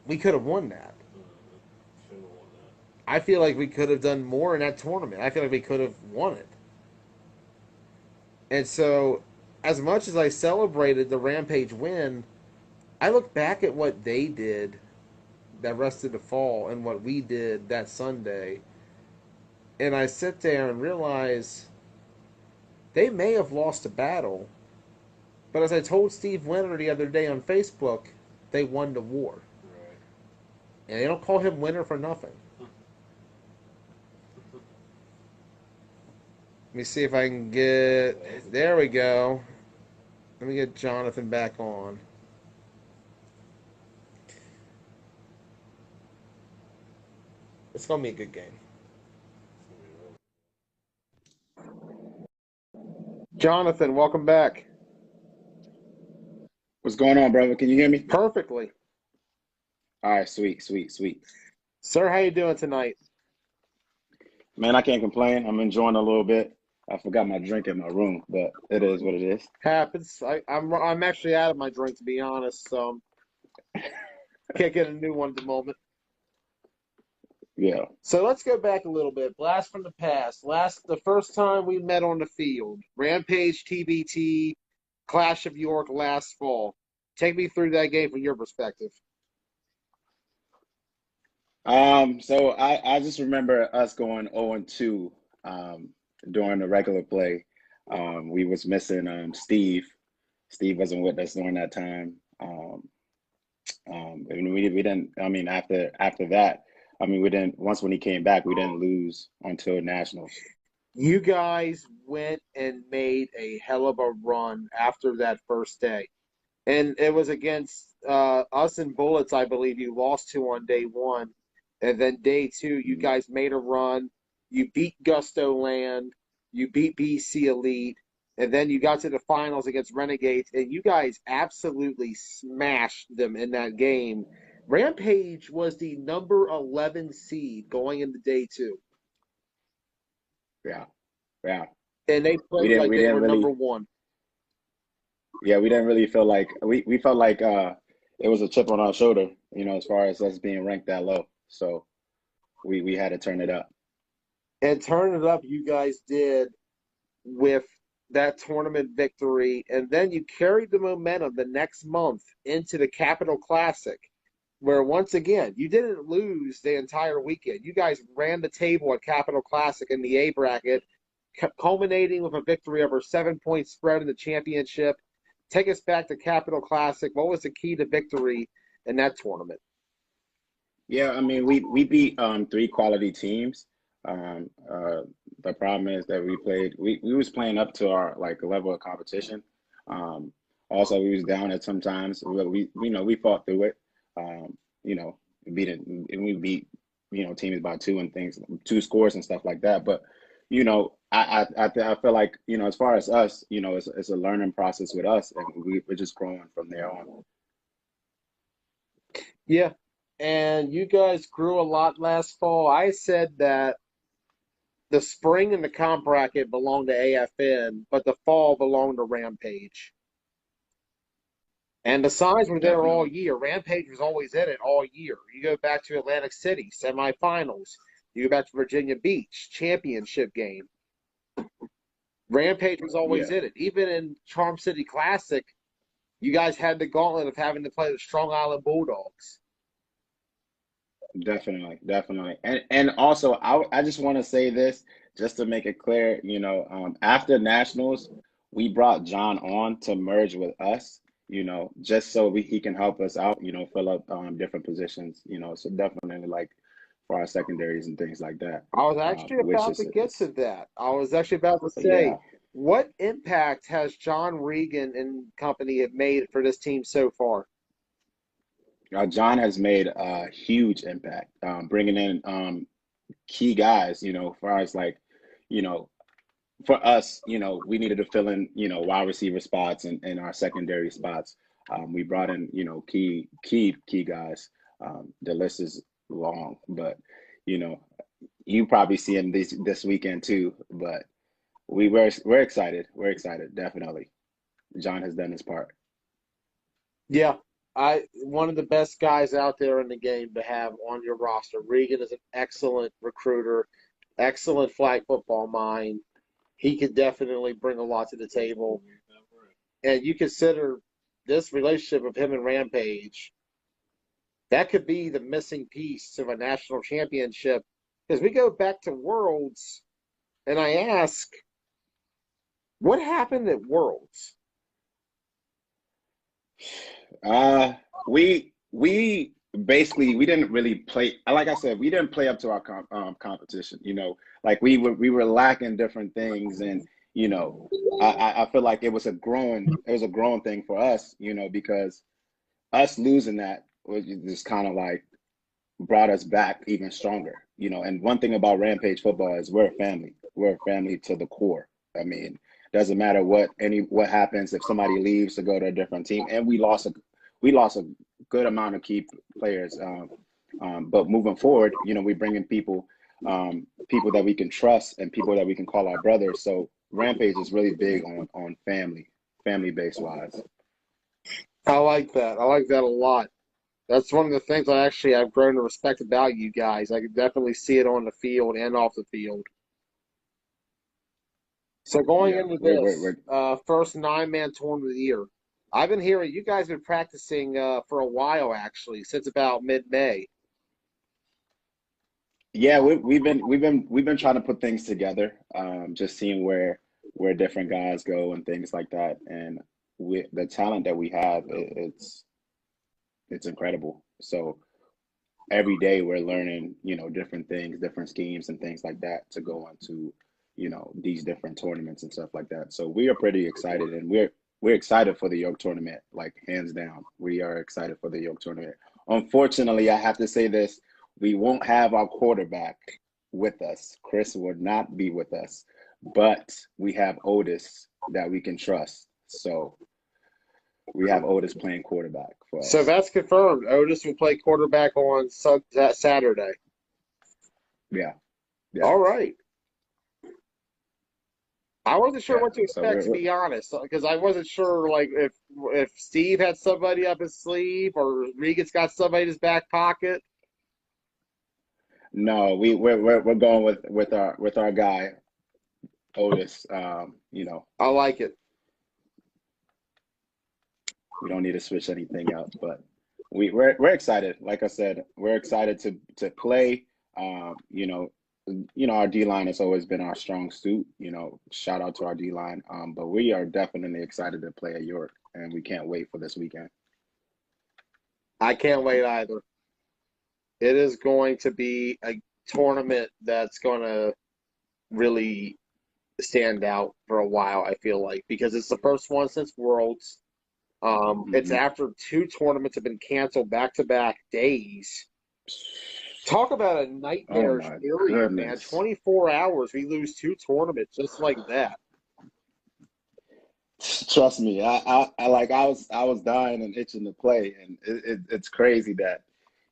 we could have won that. Should have won that. I feel like we could have done more in that tournament. I feel like we could have won it. And so, as much as I celebrated the Rampage win, I look back at what they did that rest of the fall and what we did that Sunday, and I sit there and realize they may have lost a battle, but as I told Steve Winter the other day on Facebook, they won the war. Right. And they don't call him Winter for nothing. Let me see if I can get... There we go. Let me get Jonathan back on. It's going to be a good game. Jonathan, welcome back. What's going on, brother? Can you hear me? Perfectly. All right, sweet. Sir, how you doing tonight? Man, I can't complain. I'm enjoying a little bit. I forgot my drink in my room, but it is what it is. Happens. I'm actually out of my drink, to be honest, so can't get a new one at the moment. Yeah. So let's go back a little bit. Blast from the past. The first time we met on the field. Rampage, TBT, Clash of York last fall. Take me through that game from your perspective. So I just remember us going 0-2 during the regular play. We was missing Steve. Steve wasn't with us during that time. And we didn't. I mean, after that, I mean, we didn't. Once when he came back, we didn't lose until nationals. You guys went and made a hell of a run after that first day. And it was against us and Bullets, I believe you lost to on day 1. And then day 2, you guys made a run. You beat Gusto Land. You beat BC Elite. And then you got to the finals against Renegades. And you guys absolutely smashed them in that game. Rampage was the number 11 seed going into day 2. Yeah. And they played like they were number 1. Yeah, we didn't really feel like we felt like it was a chip on our shoulder, as far as us being ranked that low. So we had to turn it up. And turn it up, you guys did with that tournament victory. And then you carried the momentum the next month into the Capital Classic, where once again, you didn't lose the entire weekend. You guys ran the table at Capital Classic in the A bracket, culminating with a victory over 7-point spread in the championship. Take us back to Capital Classic. What was the key to victory in that tournament? Yeah, I mean, we beat 3 quality teams. The problem is that we was playing up to our level of competition. Also, we was down at some times. We fought through it. We beat teams by 2 scores and stuff like that. But I feel like as far as us, it's a learning process with us, and we're just growing from there on. Yeah, and you guys grew a lot last fall. I said that the spring and the comp bracket belonged to AFN, but the fall belonged to Rampage. And the signs were there all Definitely. year. Rampage was always in it all year. You go back to Atlantic City, semifinals. You go back to Virginia Beach, championship game. Rampage was always Yeah, in it. Even in Charm City Classic, you guys had the gauntlet of having to play the Strong Island Bulldogs. definitely, definitely. And also, I just want to say this just to make it clear. After nationals, we brought John on to merge with us. Just so he can help us out. Fill up different positions. So definitely like for our secondaries and things like that. I was actually Which about to is get to it's that. I was actually about to yeah. say, what impact has John Regan and company have made for this team so far? John has made a huge impact, bringing in key guys. As far as like, you know, for us, we needed to fill in, wide receiver spots and our secondary spots. We brought in, key guys. The list is long, but you know, you probably see him this weekend too. But we're excited. We're excited, definitely. John has done his part. Yeah, I one of the best guys out there in the game to have on your roster. Regan is an excellent recruiter, excellent flag football mind. He could definitely bring a lot to the table. And you consider this relationship of him and Rampage, that could be the missing piece of a national championship. Because we go back to Worlds, and I ask, what happened at Worlds? We basically we didn't really play. Like I said, we didn't play up to our competition. Like we were lacking different things, and you know, I feel like it was a growing thing for us. Because us losing that was just kind of like brought us back even stronger. And one thing about Rampage football is we're a family. We're a family to the core. I mean, doesn't matter what happens if somebody leaves to go to a different team. And we lost a good amount of key players. But moving forward, we bring in people that we can trust and people that we can call our brothers. So Rampage is really big on family base wise. I like that. I like that a lot. That's one of the things I've grown to respect about you guys. I can definitely see it on the field and off the field. So going Yeah, into we're this first 9-man tournament of the year, I've been hearing you guys have been practicing for a while actually, since about mid-May. Yeah, we've been trying to put things together, just seeing where different guys go and things like that. And the talent that we have, it's incredible. So every day we're learning, different things, different schemes and things like that to go into, these different tournaments and stuff like that. So we are pretty excited, and we're excited for the York tournament, like hands down. We are excited for the York tournament. Unfortunately, I have to say this, we won't have our quarterback with us. Chris would not be with us, but we have Otis that we can trust. So we have Otis playing quarterback for So us. that's confirmed. Otis will play quarterback on that Saturday. Yeah, yeah, All right. I wasn't sure yeah. what to So expect, we're, to we're be honest, because I wasn't sure like if Steve had somebody up his sleeve or Regan's got somebody in his back pocket. no, we're going with our guy Otis. I like it. We don't need to switch anything up, but we're excited. Like I said, we're excited to play. Our D line has always been our strong suit. Shout out to our D line. But we are definitely excited to play at York, and we can't wait for this weekend. I can't wait either. It is going to be a tournament that's going to really stand out for a while, I feel like, because it's the first one since Worlds. It's Hmm. after two tournaments have been canceled back-to-back days. Talk about a Oh nightmarish my period, man. goodness. 24 hours, we lose two tournaments just like that. Trust me, I was dying and itching to play, and it's crazy that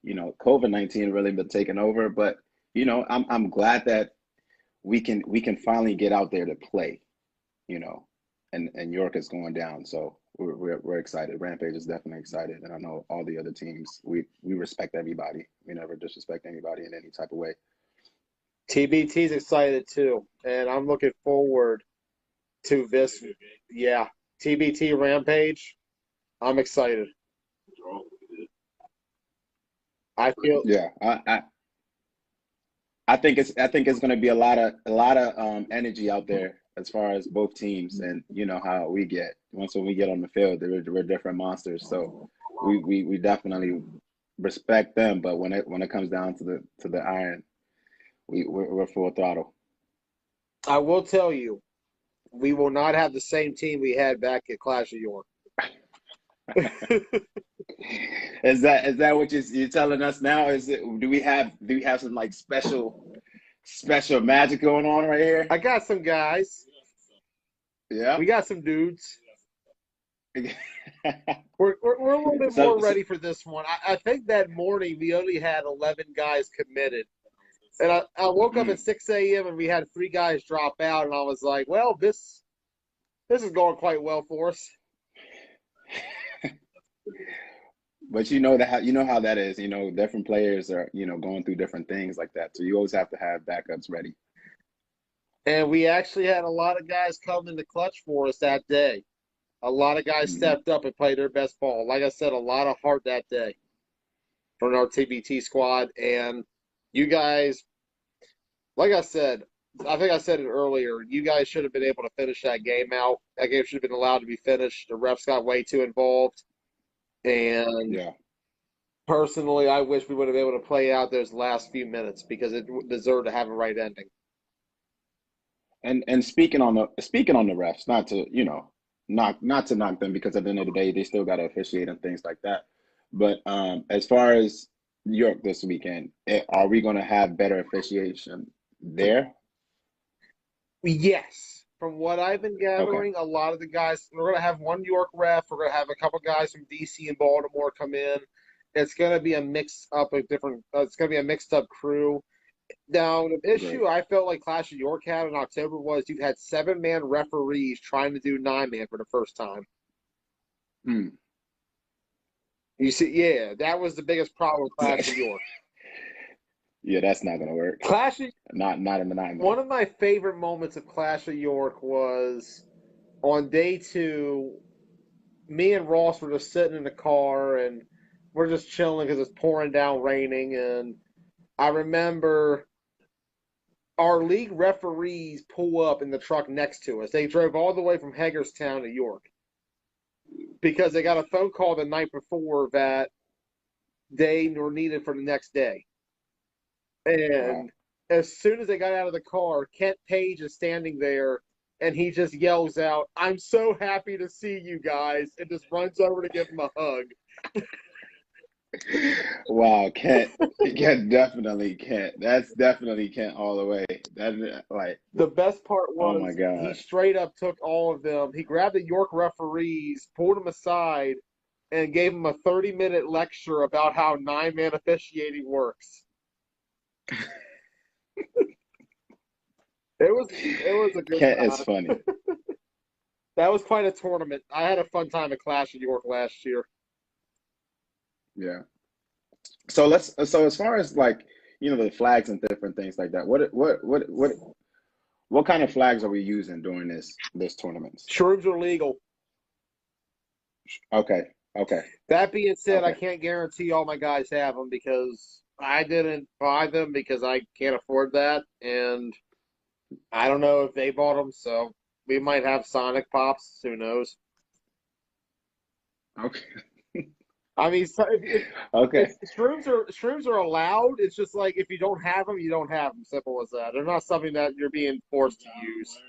COVID-19 really been taking over. But I'm glad that we can finally get out there to play, you know, and York is going down. So we're excited. Rampage is definitely excited, and I know all the other teams. We respect everybody. We never disrespect anybody in any type of way. TBT's excited too, and I'm looking forward to this. Yeah, TBT Rampage. I'm excited. I feel Yeah, I think it's going to be a lot of energy out there as far as both teams, and you know how we get once when we get on the field, we're different monsters. So we definitely respect them, but when it comes down to the iron, we're full throttle. I will tell you, we will not have the same team we had back at Clash of York. Is that what you're telling us now? Do we have some like special magic going on right here? I got some guys. Yeah, We got some dudes. We're a little bit more ready for this one. I think that morning we only had 11 guys committed. And I woke up at 6 a.m. and we had 3 guys drop out, and I was like, well, this is going quite well for us. But you know how that is. You know, different players are going through different things like that. So you always have to have backups ready. And we actually had a lot of guys come in the clutch for us that day. A lot of guys stepped up and played their best ball. Like I said, a lot of heart that day from our TBT squad. And you guys, like I said, I think I said it earlier, you guys should have been able to finish that game out. That game should have been allowed to be finished. The refs got way too involved. And Yeah. Personally, I wish we would have been able to play out those last few minutes because it deserved to have a right ending. And speaking on the refs, not to not to knock them, because at the end of the day they still got to officiate and things like that. But as far as York this weekend, are we going to have better officiation there? Yes. From what I've been gathering, a lot of the guys, we're going to have one York ref. We're going to have a couple guys from DC and Baltimore come in. It's going to be a mix up of different. It's going to be a mixed up crew. Now, the issue I felt like Clash of York had in October was you had 7-man referees trying to do 9-man for the first time. You see, yeah, that was the biggest problem with Clash of York. Yeah, that's not going to work. Not in the 9-man. One of my favorite moments of Clash of York was on day 2. Me and Ross were just sitting in the car and we're just chilling because it's pouring down, raining, and I remember our league referees pull up in the truck next to us. They drove all the way from Hagerstown to York because they got a phone call the night before that they were needed for the next day. And as soon as they got out of the car, Kent Page is standing there, and he just yells out, "I'm so happy to see you guys," and just runs over to give him a hug. Wow, Kent definitely Kent. That's definitely Kent all the way. That like the best part was, oh my God, he straight up took all of them. He grabbed the York referees, pulled them aside, and gave them a 30-minute lecture about how 9-man officiating works. It was a good Kent time. is funny. That was quite a tournament. I had a fun time at Clash of York last year. Yeah. So as far as like, the flags and different things like that, what kind of flags are we using during this tournament? Shrooms are legal. Okay. That being said, I can't guarantee all my guys have them because I didn't buy them because I can't afford that, and I don't know if they bought them, so we might have Sonic Pops. Who knows? Okay. I mean, okay. Shrooms are allowed. It's just like if you don't have them, you don't have them. Simple as that. They're not something that you're being forced to use.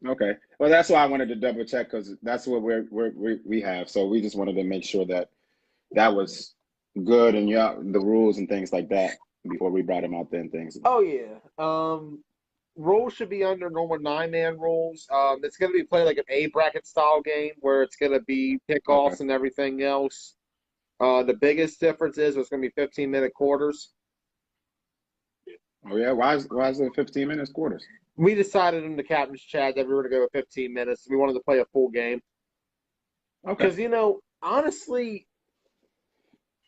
Okay. Well, that's why I wanted to double check, because that's what we have. So we just wanted to make sure that was good and the rules and things like that before we brought them out there and things. Oh yeah. Rules should be under normal 9-man rules. It's going to be played like an A bracket style game where it's going to be kickoffs and everything else. The biggest difference is it's going to be 15-minute quarters. Oh yeah, why is it 15 minutes quarters? We decided in the captain's chat that we were going to go with 15 minutes. We wanted to play a full game. Okay. Because, honestly,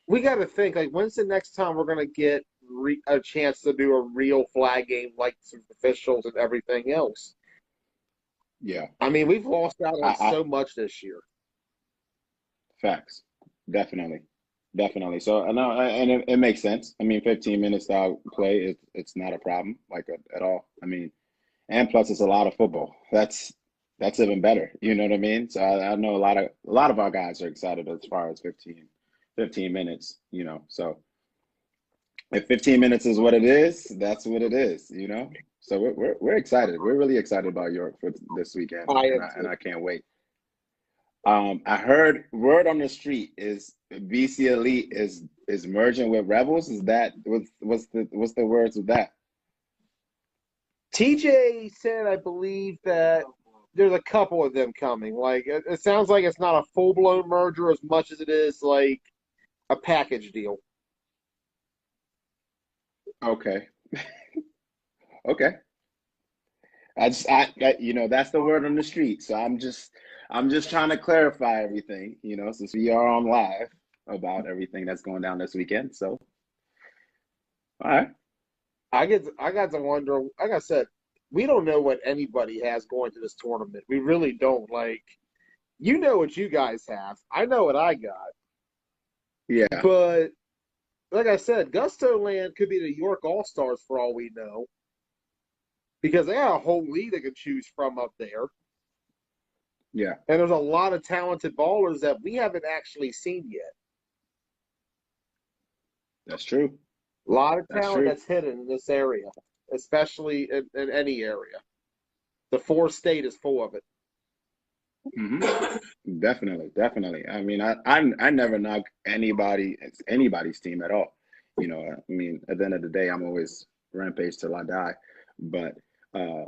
we got to think, like, when's the next time we're going to get a chance to do a real flag game like some officials and everything else? Yeah. I mean, we've lost out on I so much this year. Facts. Definitely. Definitely. So I know, and it makes sense. I mean, 15 minutes style play, it's not a problem, like at all. I mean, and plus it's a lot of football. That's even better. You know what I mean? So I know a lot of our guys are excited as far as 15 minutes, So if 15 minutes is what it is, that's what it is. So we're excited. We're really excited about York for this weekend, I and am and too. I can't wait. I heard word on the street is BC Elite is merging with Rebels. Is that what's the words with that? TJ said, I believe, that there's a couple of them coming. Like, it sounds like it's not a full-blown merger as much as it is like a package deal. Okay, okay. That's the word on the street. So I'm just trying to clarify everything. Since we are on live about everything that's going down this weekend. So all right. I got to wonder, like I said, we don't know what anybody has going to this tournament. We really don't. Like, you know what you guys have. I know what I got. Yeah, But like I said, Gusto Land could be the York All Stars for all we know, because they got a whole league they could choose from up there. yeah. And there's a lot of talented ballers that we haven't actually seen yet. That's true. A lot of That's talent true. that's hidden in this area, especially in any area. The four state is full of it. Definitely, definitely. I mean, I never knock anybody's team at all. I mean, at the end of the day, I'm always Rampage till I die. But uh,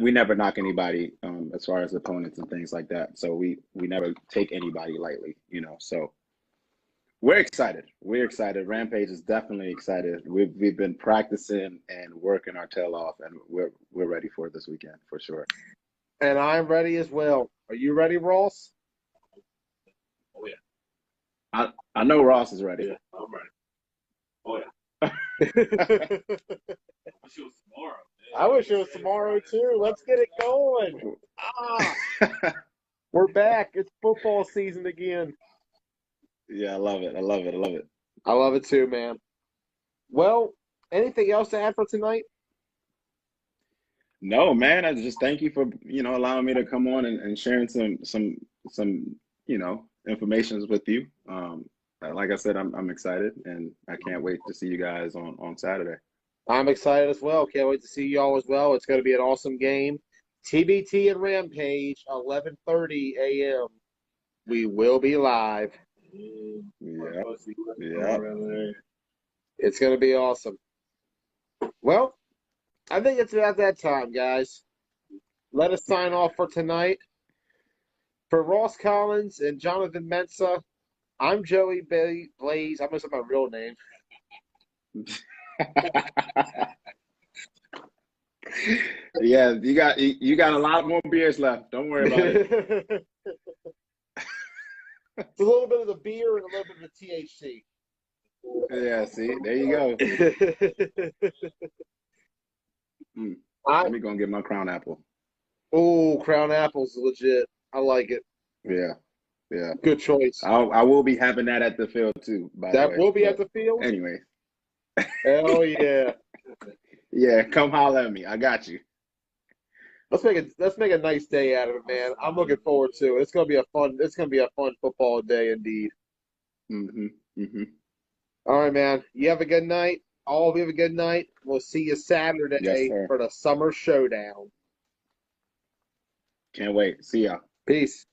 we never knock anybody as far as opponents and things like that. So we never take anybody lightly. So we're excited. We're excited. Rampage is definitely excited. We've been practicing and working our tail off, and we're ready for this weekend for sure. And I'm ready as well. Are you ready, Ross? Oh yeah. I know Ross is ready. Yeah, I'm ready. Oh yeah. I wish it was tomorrow. I wish it was tomorrow too. Let's get it going. We're back. It's football season again. Yeah, I love it. I love it. I love it. I love it too, man. Well, anything else to add for tonight? No, man, I just thank you for, allowing me to come on and sharing some informations with you. Like I said, I'm excited and I can't wait to see you guys on Saturday. I'm excited as well. Can't wait to see y'all as well. It's going to be an awesome game. TBT and Rampage, 11:30 a.m. We will be live. Yeah. Yeah. It's going to be awesome. Well, I think it's about that time, guys. Let us sign off for tonight. For Ross Collins and Jonathan Mensa, I'm Joey Blaze. I'm going to say my real name. Yeah, you got a lot more beers left. Don't worry about it. It's a little bit of the beer and a little bit of the THC. Yeah, see, there you go. Let me go and get my Crown Apple. Oh, Crown Apple's legit. I like it. Yeah, yeah. Good choice. I will be having that at the field too. By the way, that will be at the field. Anyway. Hell yeah. Yeah, come holler at me. I got you. Let's make a nice day out of it, man. I'm looking forward to it. It's gonna be a fun football day indeed. All right, man. You have a good night. All of you have a good night. We'll see you Saturday Yes, for the summer showdown. Can't wait. See ya. Peace.